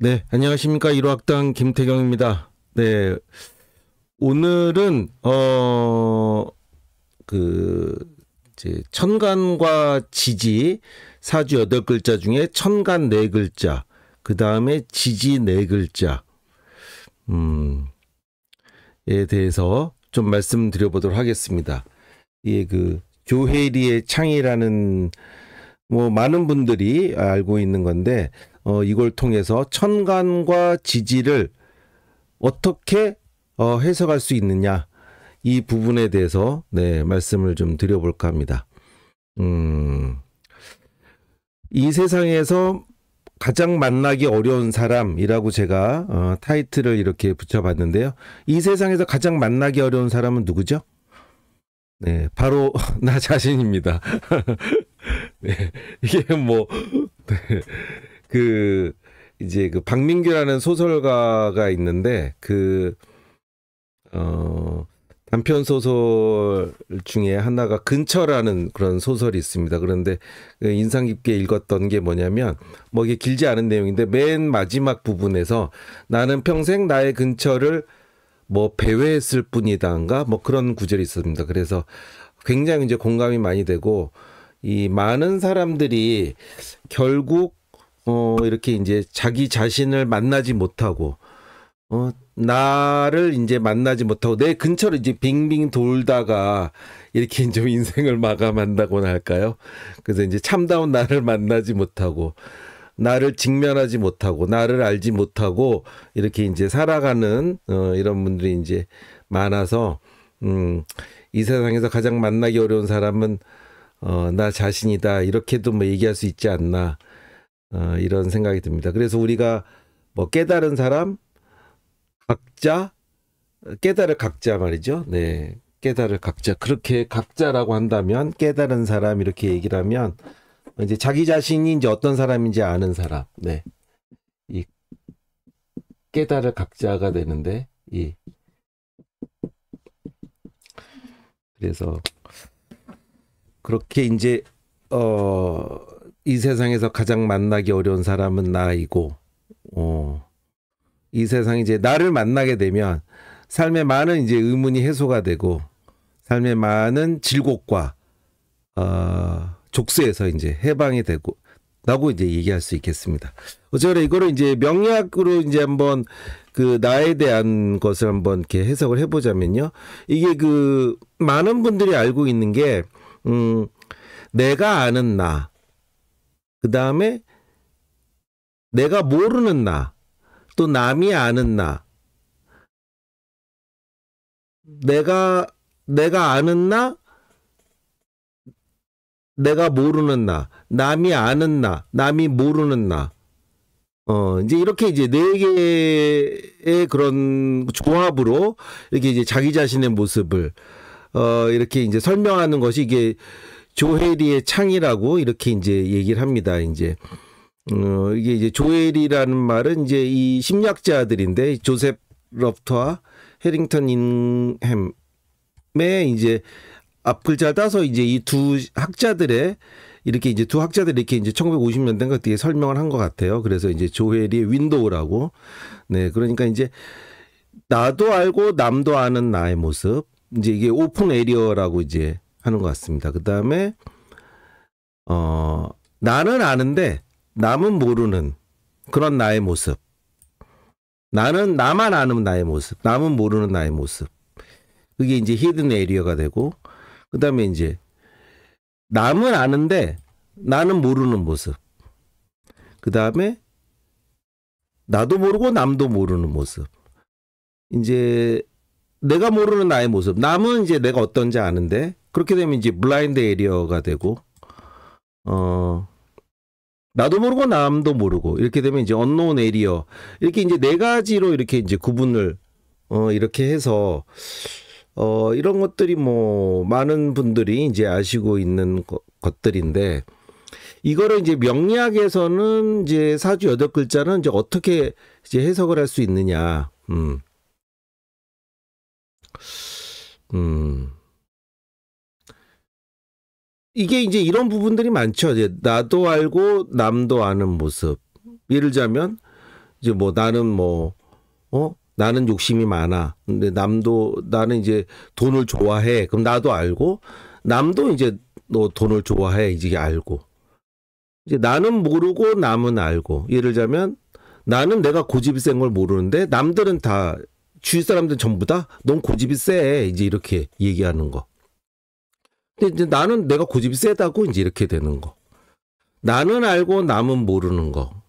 네, 안녕하십니까. 1호학당 김태경입니다. 네, 오늘은 그 이제 천간과 지지 사주 8글자 중에 천간 4글자, 그 다음에 지지 4글자, 에 대해서 좀 말씀드려보도록 하겠습니다. 예, 그 조혜리의 창이라는 뭐 많은 분들이 알고 있는 건데 이걸 통해서 천간과 지지를 어떻게 해석할 수 있느냐, 이 부분에 대해서 말씀을 좀 드려볼까 합니다. 이 세상에서 가장 만나기 어려운 사람이라고 제가 타이틀을 이렇게 붙여봤는데요. 이 세상에서 가장 만나기 어려운 사람은 누구죠? 네, 바로 나 자신입니다. 네, 이게 뭐, 네, 이제 박민규라는 소설가가 있는데, 단편 소설 중에 하나가 근처라는 그런 소설이 있습니다. 그런데 인상 깊게 읽었던 게 뭐냐면, 뭐 이게 길지 않은 내용인데, 맨 마지막 부분에서 나는 평생 나의 근처를 뭐 배회했을 뿐이다인가 뭐 그런 구절이 있습니다. 그래서 굉장히 이제 공감이 많이 되고, 이 많은 사람들이 결국 이렇게 이제 자기 자신을 만나지 못하고 나를 이제 만나지 못하고 내 근처를 이제 빙빙 돌다가 이렇게 좀 인생을 마감한다고나 할까요? 그래서 이제 참다운 나를 만나지 못하고 나를 직면하지 못하고 나를 알지 못하고 이렇게 이제 살아가는 이런 분들이 이제 많아서 이 세상에서 가장 만나기 어려운 사람은 나 자신이다, 이렇게도 뭐 얘기할 수 있지 않나, 이런 생각이 듭니다. 그래서 우리가 뭐 깨달은 사람, 각자, 깨달을 각자 말이죠. 네, 깨달을 각자, 그렇게 각자라고 한다면 깨달은 사람 이렇게 얘기를 하면 이제 자기 자신이 이제 어떤 사람인지 아는 사람, 네, 이 깨달을 각자가 되는데, 그래서 그렇게 이제 이 세상에서 가장 만나기 어려운 사람은 나이고, 이 세상에 이제 나를 만나게 되면 삶의 많은 이제 의문이 해소가 되고 삶의 많은 질곡과 족쇄에서 이제 해방이 되고 라고 이제 얘기할 수 있겠습니다. 어쨌든 이거를 이제 명리학으로 이제 한번 나에 대한 것을 한번 이렇게 해석을 해보자면요. 이게 많은 분들이 알고 있는 게, 내가 아는 나, 그 다음에 내가 모르는 나, 또 남이 아는 나, 내가 아는 나, 내가 모르는 나, 남이 아는 나, 남이 모르는 나. 이제 이렇게 이제 4개의 그런 조합으로 이렇게 이제 자기 자신의 모습을 이렇게 이제 설명하는 것이 이게 조혜리의 창이라고 이렇게 이제 얘기를 합니다. 이제 이게 이제 조혜리라는 말은 이제 이 심리학자들인데 조셉 러프트와 해링턴 잉햄의 이제 앞 글자를 따서 이제 이 두 학자들의 이렇게 이제 두 학자들이 이렇게 이제 1950년대인가 뒤에 설명을 한 것 같아요. 그래서 이제 조혜리의 윈도우라고. 네, 그러니까 이제 나도 알고 남도 아는 나의 모습. 이제 이게 오픈 에리어라고 이제 하는 것 같습니다. 그 다음에 나는 아는데 남은 모르는 그런 나의 모습. 나만 아는 나의 모습, 남은 모르는 나의 모습. 그게 이제 히든 에리어가 되고, 그 다음에 이제 남은 아는데 나는 모르는 모습. 그 다음에 나도 모르고 남도 모르는 모습. 이제 내가 모르는 나의 모습. 남은 이제 내가 어떤지 아는데, 그렇게 되면 이제 블라인드 에리어가 되고, 나도 모르고 남도 모르고, 이렇게 되면 이제 언노운 에리어. 이렇게 이제 4가지로 이렇게 이제 구분을 이렇게 해서 이런 것들이 뭐 많은 분들이 이제 아시고 있는 것들인데, 이거를 이제 명리학에서는 이제 사주 8글자는 이제 어떻게 이제 해석을 할 수 있느냐. 이게 이제 이런 부분들이 많죠. 이제 나도 알고 남도 아는 모습. 예를 들자면 이제 뭐 나는 뭐 나는 욕심이 많아. 근데 나는 이제 돈을 좋아해. 그럼 나도 알고 남도 이제 너 돈을 좋아해. 이제 알고. 이제 나는 모르고 남은 알고. 예를 들자면 나는 내가 고집이 센 걸 모르는데 남들은 다 주위 사람들 전부 다 넌 고집이 세. 이제 이렇게 얘기하는 거. 근데 이제 나는 내가 고집이 세다고 이제 이렇게 되는 거. 나는 알고 남은 모르는 거.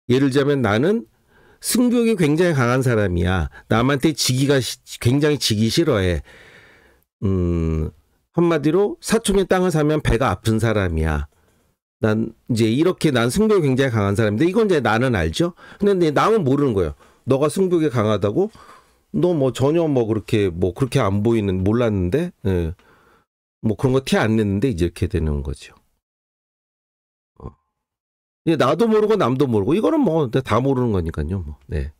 예를 들자면 나는 승부욕이 굉장히 강한 사람이야. 남한테 굉장히 지기 싫어해. 한마디로 사촌의 땅을 사면 배가 아픈 사람이야. 난 이제 이렇게 난 승부욕이 굉장히 강한 사람인데 이건 이제 나는 알죠. 근데 남은 모르는 거예요. 너가 승부욕이 강하다고? 너 뭐 전혀 뭐 그렇게 안 보이는 몰랐는데, 예. 뭐 그런 거 티 안 냈는데 이제 이렇게 되는 거죠. 나도 모르고 남도 모르고 이거는 뭐 다 모르는 거니까요. 뭐. 네.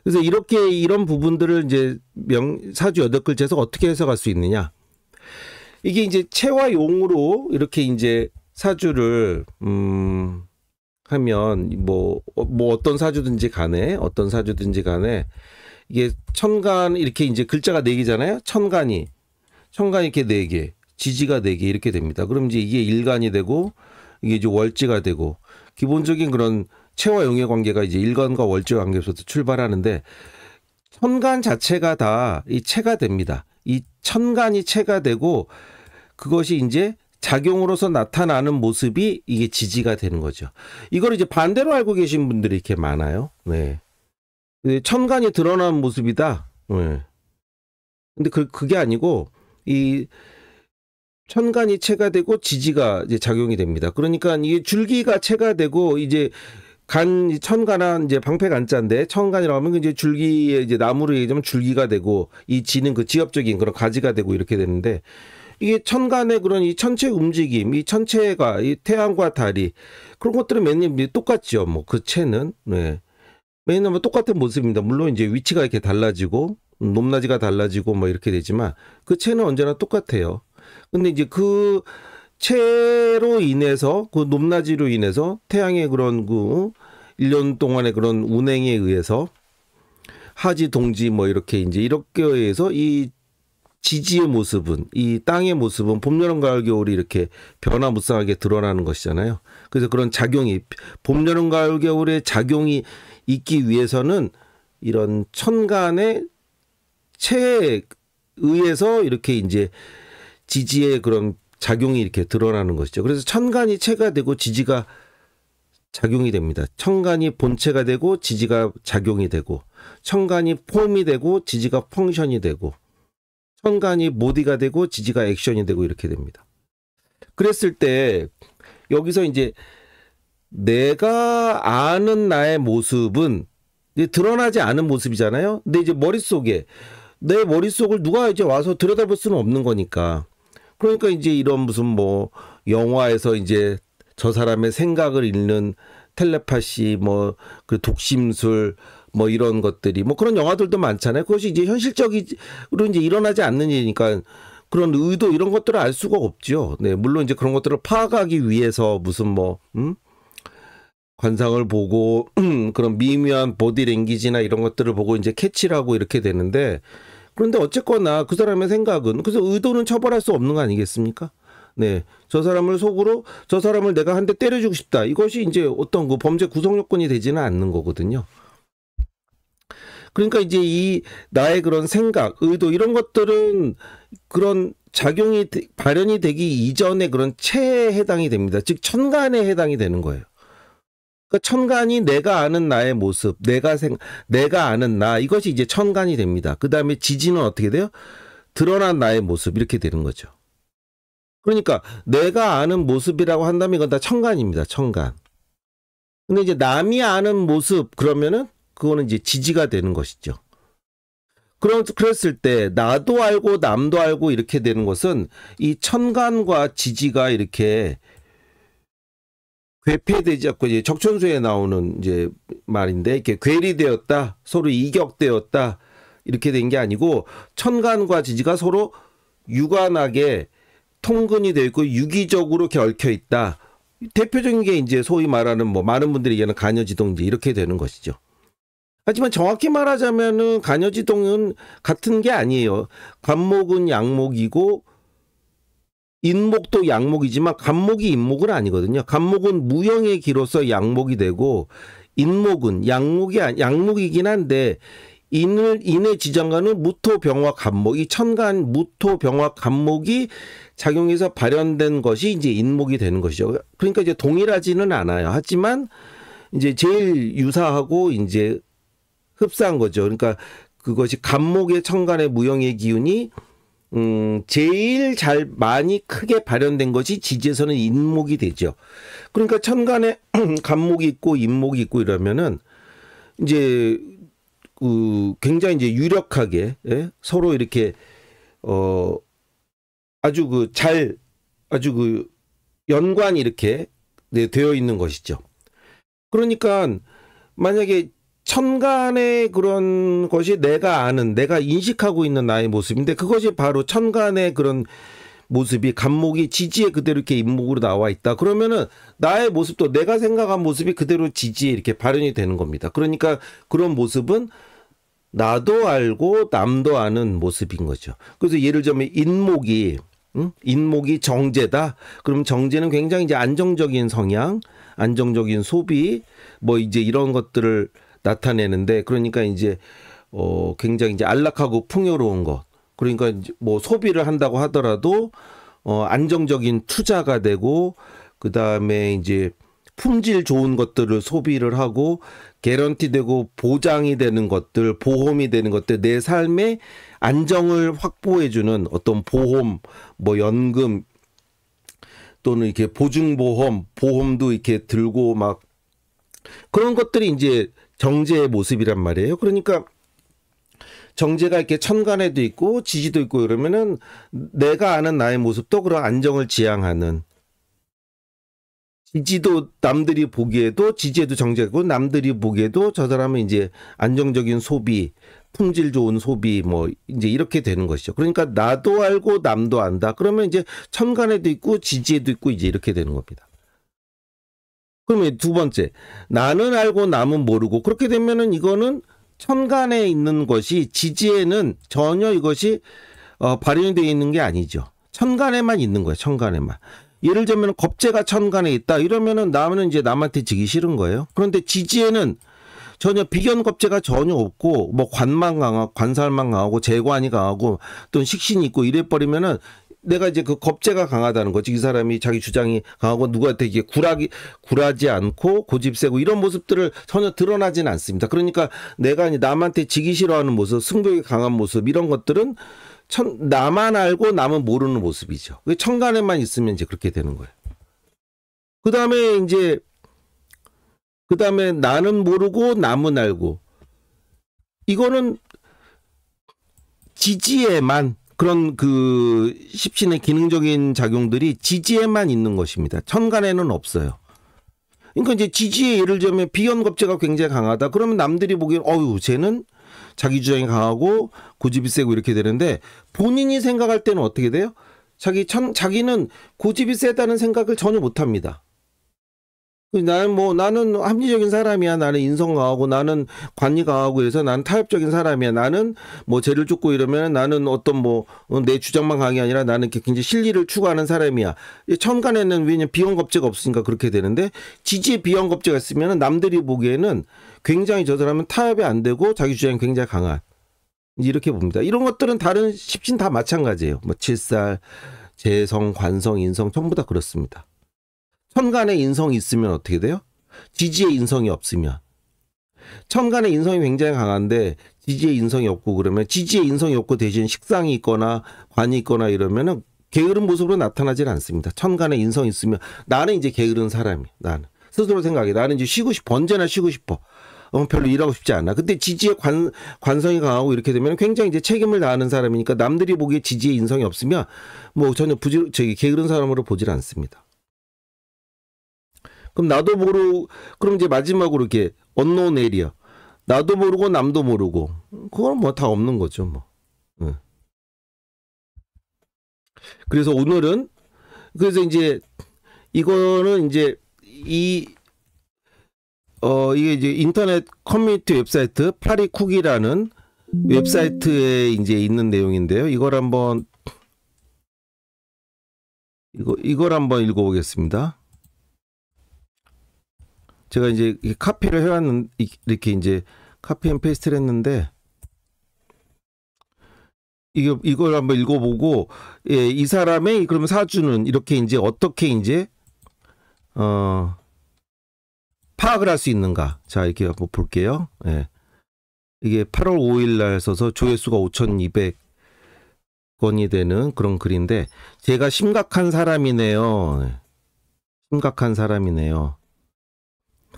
그래서 이런 부분들을 이제 사주 8글자에서 어떻게 해석할 수 있느냐? 이게 이제 체와 용으로 이렇게 이제 사주를 하면 뭐 어떤 사주든지 간에 이게 천간 이렇게 이제 글자가 4개잖아요. 천간이 이렇게 4개, 지지가 4개 이렇게 됩니다. 그럼 이제 이게 일간이 되고 이게 이제 월지가 되고 기본적인 그런 체와 용의 관계가 이제 일간과 월지 관계에서부터 출발하는데 천간 자체가 다 이 체가 됩니다. 이 천간이 체가 되고 그것이 이제 작용으로서 나타나는 모습이 이게 지지가 되는 거죠. 이걸 이제 반대로 알고 계신 분들이 이렇게 많아요. 네. 천간이 드러나는 모습이다. 네. 근데 그게 아니고 이 천간이 체가 되고 지지가 이제 작용이 됩니다. 그러니까 이게 줄기가 체가 되고 이제 천간은 이제 방패간자인데 천간이라고 하면 이제 줄기에 이제 나무로 얘기하면 줄기가 되고 이 지는 그 지엽적인 그런 가지가 되고 이렇게 되는데 이게 천간의 그런 이 천체 움직임, 이 천체가 이 태양과 달이 그런 것들은 매년 똑같죠. 뭐 그 체는 네. 매년 뭐 똑같은 모습입니다. 물론 이제 위치가 이렇게 달라지고 높낮이가 달라지고 뭐 이렇게 되지만 그 체는 언제나 똑같아요. 근데 이제 그 체로 인해서 그 높낮이로 인해서 태양의 그런 그 1년 동안의 그런 운행에 의해서 하지 동지 뭐 이렇게 해서 이 지지의 모습은 이 땅의 모습은 봄, 여름, 가을, 겨울이 이렇게 변화무쌍하게 드러나는 것이잖아요. 그래서 그런 작용이 봄, 여름, 가을, 겨울의 작용이 있기 위해서는 이런 천간의 체에 의해서 이렇게 이제 지지의 그런 작용이 이렇게 드러나는 것이죠. 그래서 천간이 체가 되고 지지가 작용이 됩니다. 천간이 본체가 되고 지지가 작용이 되고 천간이 폼이 되고 지지가 펑션이 되고 천간이 모디가 되고 지지가 액션이 되고 이렇게 됩니다. 그랬을 때 여기서 이제 내가 아는 나의 모습은 이제 드러나지 않은 모습이잖아요. 근데 이제 내 머릿속을 누가 이제 와서 들여다볼 수는 없는 거니까. 그러니까 이제 이런 무슨 뭐 영화에서 이제 저 사람의 생각을 읽는 텔레파시 뭐 그 독심술 뭐 이런 것들이 뭐 그런 영화들도 많잖아요. 그것이 이제 현실적으로 이제 일어나지 않는 일이니까 그런 의도 이런 것들을 알 수가 없죠. 네, 물론 이제 그런 것들을 파악하기 위해서 무슨 뭐 관상을 보고 그런 미묘한 보디랭귀지나 이런 것들을 보고 이제 캐치를 하고 이렇게 되는데 그런데 어쨌거나 그 사람의 생각은 그래서 의도는 처벌할 수 없는 거 아니겠습니까? 네, 저 사람을 내가 한 대 때려주고 싶다. 이것이 이제 어떤 그 범죄 구성 요건이 되지는 않는 거거든요. 그러니까 이제 이 나의 그런 생각, 의도 이런 것들은 그런 작용이 발현이 되기 이전에 그런 체에 해당이 됩니다. 즉 천간에 해당이 되는 거예요. 그러니까 천간이 내가 아는 나의 모습, 내가 아는 나 이것이 이제 천간이 됩니다. 그 다음에 지지는 어떻게 돼요? 드러난 나의 모습 이렇게 되는 거죠. 그러니까 내가 아는 모습이라고 한다면 이건 다 천간입니다. 천간. 근데 이제 남이 아는 모습 그러면은 그거는 이제 지지가 되는 것이죠. 그랬을 때 나도 알고 남도 알고 이렇게 되는 것은 이 천간과 지지가 이렇게 괴폐되지 않고 이제 적천수에 나오는 이제 말인데 이렇게 괴리되었다, 서로 이격되었다 이렇게 된 게 아니고 천간과 지지가 서로 유관하게 통근이 되어 있고 유기적으로 이렇게 얽혀 있다. 대표적인 게 이제 소위 말하는 뭐 많은 분들이 얘기하는 간여지동 이제 이렇게 되는 것이죠. 하지만 정확히 말하자면은 간여지동은 같은 게 아니에요. 간목은 양목이고 인목도 양목이지만 간목이 인목은 아니거든요. 간목은 무형의 기로서 양목이 되고 인목은 양목이긴 한데 인의 지장간은 무토병화 간목, 이 천간 무토병화 간목이 작용해서 발현된 것이 이제 인목이 되는 것이죠. 그러니까 이제 동일하지는 않아요. 하지만 이제 제일 유사하고 이제 흡사한 거죠. 그러니까 그것이 간목의 천간의 무형의 기운이 제일 잘 많이 크게 발현된 것이 지지에서는 인목이 되죠. 그러니까 천간에 간목이 있고 인목이 있고 이러면은 이제 굉장히 이제 유력하게 서로 이렇게 아주 연관이 이렇게 되어 있는 것이죠. 그러니까 만약에 천간의 그런 것이 내가 아는, 내가 인식하고 있는 나의 모습인데 그것이 바로 천간의 그런 모습이 간목이 지지에 그대로 이렇게 인목으로 나와 있다. 그러면은 나의 모습도 내가 생각한 모습이 그대로 지지에 이렇게 발현이 되는 겁니다. 그러니까 그런 모습은 나도 알고 남도 아는 모습인 거죠. 그래서 예를 들면 인목이 정제다. 그럼 정제는 굉장히 이제 안정적인 성향, 안정적인 소비, 뭐 이제 이런 것들을 나타내는데, 그러니까 이제 굉장히 이제 안락하고 풍요로운 것. 그러니까 이제 뭐 소비를 한다고 하더라도 안정적인 투자가 되고, 그 다음에 이제 품질 좋은 것들을 소비를 하고 개런티되고 보장이 되는 것들, 보험이 되는 것들, 내 삶의 안정을 확보해주는 어떤 보험, 뭐 연금 또는 이렇게 보증보험, 보험도 이렇게 들고 막 그런 것들이 이제 정제의 모습이란 말이에요. 그러니까 정제가 이렇게 천간에도 있고 지지도 있고 그러면은 내가 아는 나의 모습도 그런 안정을 지향하는, 지지도 남들이 보기에도 지지에도 정제고 남들이 보기에도 저 사람은 이제 안정적인 소비, 품질 좋은 소비 뭐 이제 이렇게 되는 것이죠. 그러니까 나도 알고 남도 안다. 그러면 이제 천간에도 있고 지지에도 있고 이제 이렇게 되는 겁니다. 그러면 두 번째, 나는 알고 남은 모르고, 그렇게 되면은 이거는 천간에 있는 것이 지지에는 전혀 이것이 발현이 되어 있는 게 아니죠. 천간에만 있는 거예요. 천간에만. 예를 들면 겁재가 천간에 있다 이러면은 나는 이제 남한테 지기 싫은 거예요. 그런데 지지에는 전혀 비견겁재가 전혀 없고 뭐 관만 강하고 관살만 강하고 재관이 강하고 또는 식신이 있고 이래버리면은 내가 이제 그 겁재가 강하다는 거지. 이 사람이 자기 주장이 강하고 누구한테 이게 굴하지 않고 고집세고 이런 모습들을 전혀 드러나지는 않습니다. 그러니까 내가 남한테 지기 싫어하는 모습, 승부욕이 강한 모습 이런 것들은 나만 알고 남은 모르는 모습이죠. 천간에만 있으면 이제 그렇게 되는 거예요. 그 다음에 나는 모르고 남은 알고, 이거는 지지에만 그런 그 십신의 기능적인 작용들이 지지에만 있는 것입니다. 천간에는 없어요. 그러니까 이제 지지에 예를 들면 비견겁재가 굉장히 강하다. 그러면 남들이 보기엔 쟤는 자기 주장이 강하고 고집이 세고 이렇게 되는데, 본인이 생각할 때는 어떻게 돼요? 자기는 고집이 세다는 생각을 전혀 못 합니다. 나는 합리적인 사람이야. 나는 인성 강하고 나는 관리 강하고 해서 나는 타협적인 사람이야. 나는 뭐 죄를 쫓고 이러면 나는 어떤 내 주장만 강한 게 아니라 나는 굉장히 실리를 추구하는 사람이야. 천간에는 왜냐면 비견겁재가 없으니까 그렇게 되는데, 지지에 비견겁재가 있으면 남들이 보기에는 굉장히 저 사람은 타협이 안 되고 자기 주장이 굉장히 강한, 이렇게 봅니다. 이런 것들은 다른 십신 다 마찬가지예요. 뭐 칠살, 재성, 관성, 인성 전부 다 그렇습니다. 천간에 인성이 있으면 어떻게 돼요? 지지에 인성이 없으면. 천간에 인성이 굉장히 강한데 지지에 인성이 없고, 그러면 지지에 인성이 없고 대신 식상이 있거나 관이 있거나 이러면은 게으른 모습으로 나타나질 않습니다. 천간에 인성이 있으면 나는 이제 게으른 사람이야. 나는 스스로 생각해. 나는 이제 쉬고 싶어. 언제나 쉬고 싶어. 별로 일하고 싶지 않아. 근데 지지에 관성이 강하고 이렇게 되면 굉장히 이제 책임을 다하는 사람이니까 남들이 보기에 지지에 인성이 없으면 뭐 전혀 게으른 사람으로 보질 않습니다. 그럼 나도 모르고, 그럼 이제 마지막으로 이렇게 언노운 에리어, 나도 모르고 남도 모르고, 그건 뭐 다 없는 거죠 뭐. 그래서 오늘은 그래서 이제 이거는 이제 이게 이제 인터넷 커뮤니티 웹사이트 파리쿡이라는 웹사이트에 이제 있는 내용인데요. 이걸 한번 읽어보겠습니다. 제가 이제 카피를 해왔는, 이렇게 이제 카피 앤 페이스트를 했는데, 이걸 한번 읽어보고, 예, 이 사람의 그럼 사주는 이렇게 이제 어떻게 이제, 파악을 할 수 있는가. 자, 이렇게 한번 볼게요. 예. 이게 8월 5일 날 써서 조회수가 5,200건이 되는 그런 글인데, 제가 심각한 사람이네요. 심각한 사람이네요.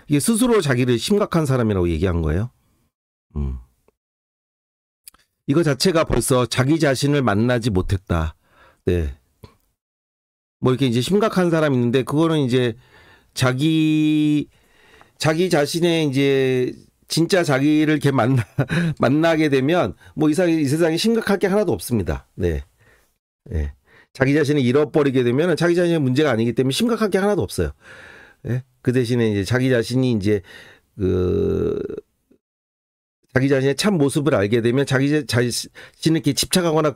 이게 스스로 자기를 심각한 사람이라고 얘기한 거예요. 이거 자체가 벌써 자기 자신을 만나지 못했다. 네. 뭐 이렇게 이제 심각한 사람이 있는데, 그거는 이제 자기 자신의 이제 진짜 자기를 이렇게 만나게 되면 뭐 이 세상에 심각할 게 하나도 없습니다. 네. 네. 자기 자신을 잃어버리게 되면 자기 자신의 문제가 아니기 때문에 심각할 게 하나도 없어요. 네? 그 대신에 이제 자기 자신이 이제 자기 자신의 참 모습을 알게 되면 자신을 이렇게 집착하거나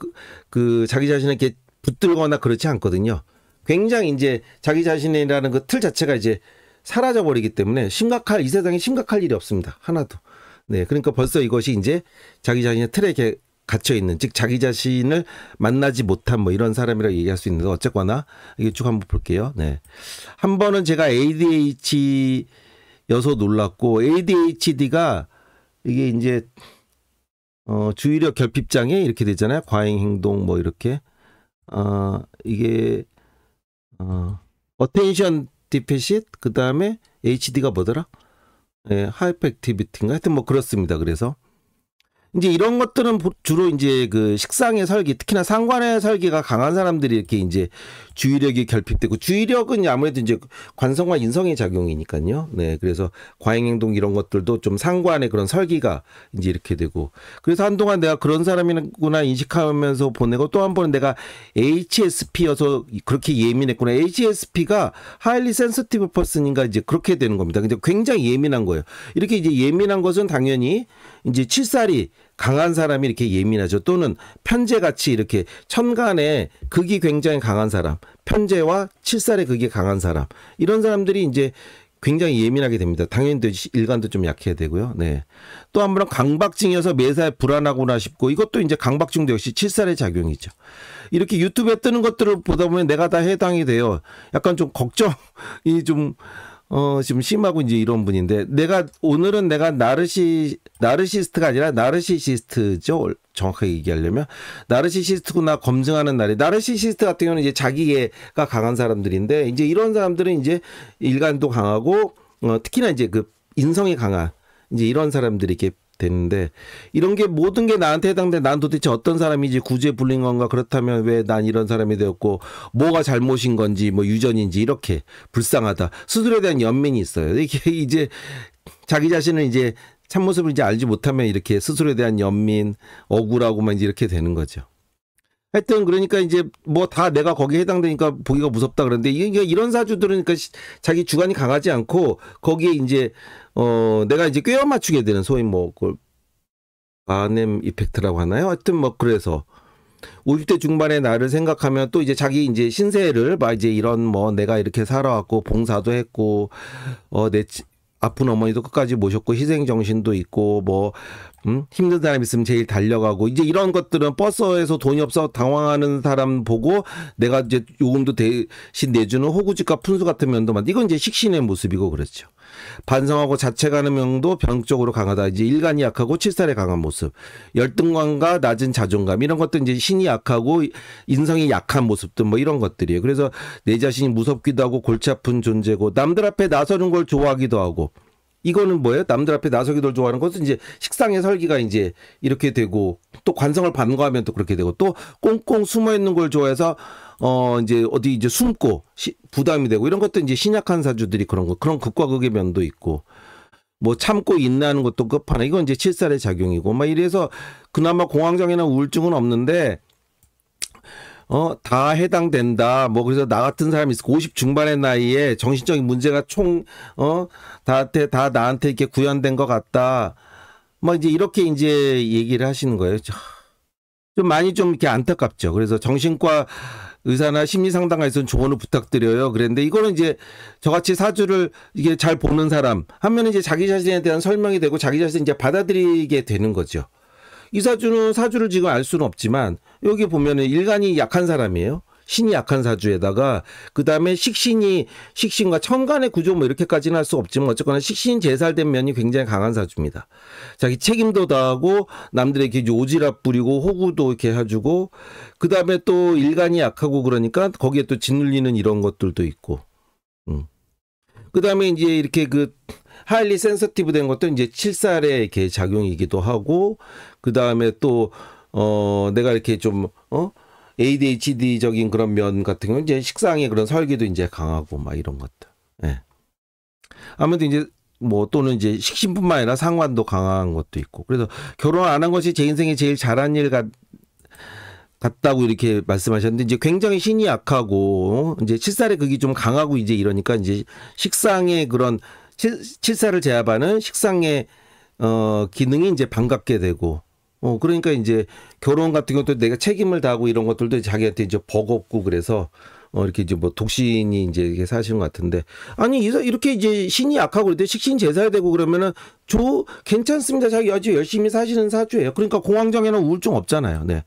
자기 자신을 이렇게 붙들거나 그렇지 않거든요. 굉장히 이제 자기 자신이라는 그 틀 자체가 이제 사라져 버리기 때문에 이 세상에 심각할 일이 없습니다. 하나도. 네. 그러니까 벌써 이것이 이제 자기 자신의 틀에 이렇게 갇혀 있는, 즉 자기 자신을 만나지 못한 뭐 이런 사람이라고 얘기할 수 있는데, 어쨌거나 이게 쭉 한번 볼게요. 네. 한 번은 제가 ADHD여서 놀랐고, ADHD가 이게 이제 주의력 결핍장애 이렇게 되잖아요. 과잉 행동 뭐 이렇게. 이게 어텐션 디피시트, 그 다음에 HD가 뭐더라? 예, 하이퍼 액티비티인가? 하여튼 뭐 그렇습니다. 그래서 이제 이런 것들은 주로 이제 그 식상의 설계, 특히나 상관의 설계가 강한 사람들이 이렇게 이제 주의력이 결핍되고, 주의력은 아무래도 이제 관성과 인성의 작용이니까요. 네. 그래서 과잉행동 이런 것들도 좀 상관의 그런 설계가 이제 이렇게 되고, 그래서 한동안 내가 그런 사람이구나 인식하면서 보내고, 또 한 번은 내가 HSP여서 그렇게 예민했구나. HSP가 Highly Sensitive Person인가 이제 그렇게 되는 겁니다. 근데 굉장히 예민한 거예요. 이렇게 이제 예민한 것은 당연히 이제 칠살이 강한 사람이 이렇게 예민하죠. 또는 편재같이 이렇게 천간에 극이 굉장히 강한 사람, 편재와 칠살의 극이 강한 사람, 이런 사람들이 이제 굉장히 예민하게 됩니다. 당연히 일간도 좀 약해야 되고요. 네. 또 한 번은 강박증이어서 매사에 불안하구나 싶고, 이것도 이제 강박증도 역시 칠살의 작용이죠. 이렇게 유튜브에 뜨는 것들을 보다 보면 내가 다 해당이 돼요. 약간 좀 걱정이 좀 지금 심하고 이제 이런 분인데, 오늘은 내가 나르시스트가 아니라 나르시시스트죠. 정확하게 얘기하려면. 나르시시스트구나 검증하는 날이. 나르시시스트 같은 경우는 이제 자기애가 강한 사람들인데, 이제 이런 사람들은 이제 일간도 강하고, 특히나 이제 그 인성이 강한, 이제 이런 사람들이 이렇게 되는데, 이런 게 모든 게 나한테 해당돼. 난 도대체 어떤 사람이지, 구제 불린 건가, 그렇다면 왜 난 이런 사람이 되었고, 뭐가 잘못인 건지, 뭐 유전인지, 이렇게 불쌍하다. 스스로에 대한 연민이 있어요. 이게 이제 자기 자신을 이제 참모습을 이제 알지 못하면 이렇게 스스로에 대한 연민, 억울하고만 이제 이렇게 되는 거죠. 하여튼 그러니까 이제 뭐 다 내가 거기에 해당되니까 보기가 무섭다 그러는데, 이게 이런 사주들은 그러니까 자기 주관이 강하지 않고, 거기에 이제 내가 이제 꿰어 맞추게 되는, 소위 뭐 그걸 바넴 이펙트라고 하나요? 하여튼 뭐 그래서 50대 중반의 나를 생각하면 또 이제 자기 이제 신세를 막 이제 이런 뭐 내가 이렇게 살아왔고 봉사도 했고 내 아픈 어머니도 끝까지 모셨고 희생 정신도 있고 뭐 힘든 사람 있으면 제일 달려가고, 이제 이런 것들은 버스에서 돈이 없어 당황하는 사람 보고 내가 이제 요금도 대신 내주는 호구집과 푼수 같은 면도 많다. 이건 이제 식신의 모습이고 그렇죠. 반성하고 자책하는 명도 병적으로 강하다. 이제 일간이 약하고 칠살에 강한 모습. 열등감과 낮은 자존감, 이런 것도 이제 신이 약하고 인성이 약한 모습들 뭐 이런 것들이에요. 그래서 내 자신이 무섭기도 하고 골치 아픈 존재고, 남들 앞에 나서는 걸 좋아하기도 하고. 이거는 뭐예요? 남들 앞에 나서기도 좋아하는 것은 이제 식상의 설기가 이제 이렇게 되고, 또 관성을 반거하면 또 그렇게 되고, 또 꽁꽁 숨어 있는 걸 좋아해서 이제 어디 이제 숨고 부담이 되고, 이런 것도 이제 신약한 사주들이 그런 극과 극의 면도 있고, 뭐 참고 인내하는 것도 끝판에, 이건 이제 칠살의 작용이고 막 이래서 그나마 공황장애나 우울증은 없는데, 다 해당된다. 뭐 그래서 나 같은 사람이 있어. 50 중반의 나이에 정신적인 문제가 다 나한테 이렇게 구현된 것 같다. 뭐 이제 이렇게 이제 얘기를 하시는 거예요. 좀 많이 좀 이렇게 안타깝죠. 그래서 정신과 의사나 심리 상담가에서는 조언을 부탁드려요. 그런데 이거는 이제 저같이 사주를 이게 잘 보는 사람 하면 이제 자기 자신에 대한 설명이 되고 자기 자신이 이제 받아들이게 되는 거죠. 이 사주는 사주를 지금 알 수는 없지만 여기 보면은 일간이 약한 사람이에요. 신이 약한 사주에다가 그다음에 식신과 천간의 구조 뭐 이렇게까지는 할 수 없지만 어쨌거나 식신 제살된 면이 굉장히 강한 사주입니다. 자기 책임도 다하고 남들에게 오지랖 부리고 호구도 이렇게 해주고 그다음에 또 일간이 약하고 그러니까 거기에 또 짓눌리는 이런 것들도 있고 그다음에 이제 이렇게 그 하일리 센서티브 된 것도 이제 칠살의 이렇게 작용이기도 하고 그다음에 또 내가 이렇게 좀 ADHD적인 그런 면 같은 경우는 이제 식상의 그런 설계도 이제 강하고 막 이런 것들. 예. 아무래도 이제 뭐 또는 이제 식신뿐만 아니라 상관도 강한 것도 있고. 그래서 결혼 안 한 것이 제 인생에 제일 잘한 일 같다고 이렇게 말씀하셨는데 이제 굉장히 신이 약하고 이제 칠살의 극이 좀 강하고 이제 이러니까 이제 식상의 그런 칠살을 제압하는 식상의 기능이 이제 반갑게 되고 그러니까 이제 결혼 같은 것도 내가 책임을 다하고 이런 것들도 자기한테 이제 버겁고 그래서 이렇게 이제 뭐 독신이 이제 이렇게 사시는 것 같은데 아니 이렇게 이제 신이 약하고 그런데 식신 제사야 되고 그러면은 괜찮습니다. 자기 아주 열심히 사시는 사주예요. 그러니까 공황장애나 우울증 없잖아요. 네.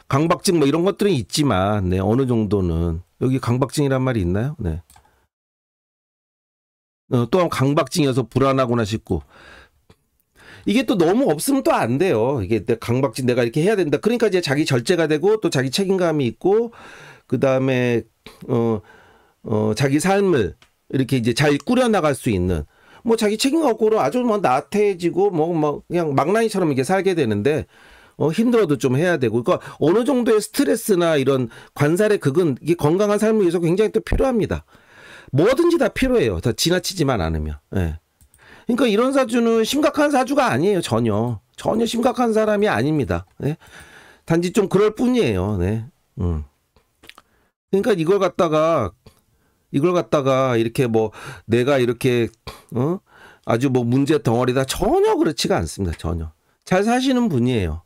강박증 뭐 이런 것들은 있지만 네 어느 정도는 여기 강박증이란 말이 있나요? 네. 또한 강박증이어서 불안하거나 싶고 이게 또 너무 없으면 또 안 돼요. 이게 강박증 내가 이렇게 해야 된다. 그러니까 이제 자기 절제가 되고 또 자기 책임감이 있고 그 다음에 자기 삶을 이렇게 이제 잘 꾸려나갈 수 있는 뭐 자기 책임감 없고 아주 뭐 나태해지고 뭐 그냥 망나니처럼 이렇게 살게 되는데 힘들어도 좀 해야 되고 그러니까 어느 정도의 스트레스나 이런 관살의 극은 이게 건강한 삶을 위해서 굉장히 또 필요합니다. 뭐든지 다 필요해요. 더 지나치지만 않으면. 예. 그러니까 이런 사주는 심각한 사주가 아니에요. 전혀 심각한 사람이 아닙니다. 네? 단지 좀 그럴 뿐이에요. 네. 그러니까 이걸 갖다가 이렇게 뭐 내가 이렇게 아주 뭐 문제 덩어리다 전혀 그렇지가 않습니다. 전혀 잘 사시는 분이에요.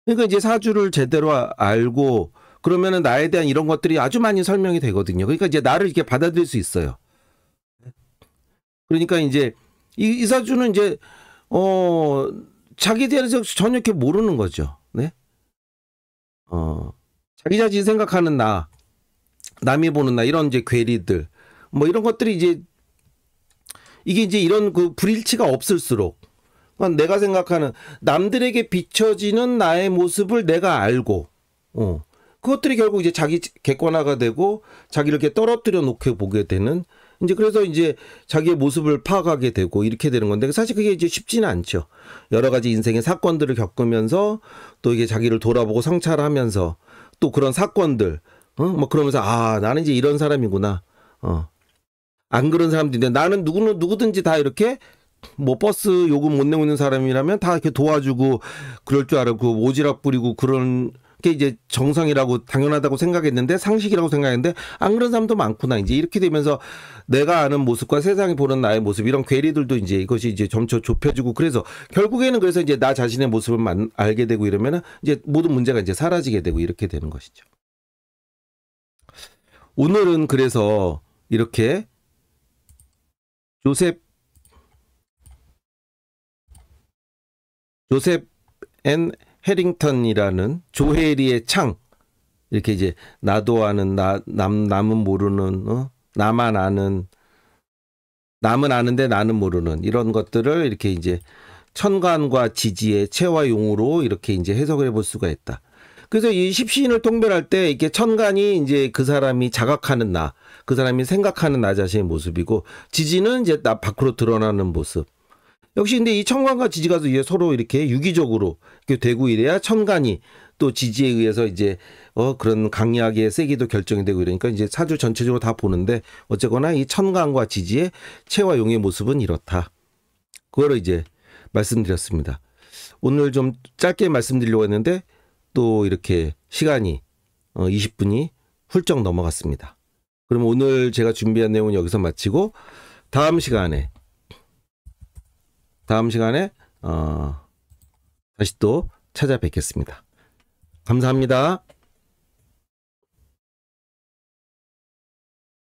그러니까 이제 사주를 제대로 알고 그러면은 나에 대한 이런 것들이 아주 많이 설명이 되거든요. 그러니까 이제 나를 이렇게 받아들일 수 있어요. 그러니까 이제 이 사주는 이제 자기에 대해서 전혀 이렇게 모르는 거죠. 네? 자기 자신 생각하는 남이 보는 이런 이제 괴리들 뭐 이런 것들이 이제 이게 이제 이런 그 불일치가 없을수록 내가 생각하는 남들에게 비춰지는 나의 모습을 내가 알고 그것들이 결국 이제 자기 객관화가 되고 자기를 이렇게 떨어뜨려 놓게 보게 되는 이제 그래서 이제 자기의 모습을 파악하게 되고 이렇게 되는 건데 사실 그게 이제 쉽지는 않죠. 여러 가지 인생의 사건들을 겪으면서 또 이게 자기를 돌아보고 성찰하면서 또 그런 사건들 뭐 그러면서 나는 이제 이런 사람이구나. 안 그런 사람들인데 나는 누구든지 다 이렇게 뭐 버스 요금 못 내고 있는 사람이라면 다 이렇게 도와주고 그럴 줄 알고 오지랖 부리고 그런 게 이제 정상이라고 당연하다고 생각했는데 상식이라고 생각했는데 안 그런 사람도 많구나. 이제 이렇게 되면서 내가 아는 모습과 세상이 보는 나의 모습 이런 괴리들도 이제 이것이 이제 점차 좁혀지고 그래서 결국에는 그래서 이제 나 자신의 모습을 알게 되고 이러면은 이제 모든 문제가 이제 사라지게 되고 이렇게 되는 것이죠. 오늘은 그래서 이렇게 조셉 앤 해링턴이라는 조혜리의 창 이렇게 이제 나도 아는 남은 모르는 나만 아는 남은 아는데 나는 모르는 이런 것들을 이렇게 이제 천간과 지지의 체와 용으로 이렇게 이제 해석을 해볼 수가 있다. 그래서 이 십시인을 통별할 때 이게 천간이 이제 그 사람이 자각하는 그 사람이 생각하는 나 자신의 모습이고 지지는 이제 나 밖으로 드러나는 모습. 역시 근데 이 천간과 지지가 서로 이렇게 유기적으로 이렇게 되고 이래야 천간이 또 지지에 의해서 이제 그런 강약의 세기도 결정이 되고 이러니까 이제 사주 전체적으로 다 보는데 어쨌거나 이 천간과 지지의 체와 용의 모습은 이렇다. 그거를 이제 말씀드렸습니다. 오늘 좀 짧게 말씀드리려고 했는데 또 이렇게 시간이 20분이 훌쩍 넘어갔습니다. 그럼 오늘 제가 준비한 내용은 여기서 마치고 다음 시간에 다시 또 찾아뵙겠습니다. 감사합니다.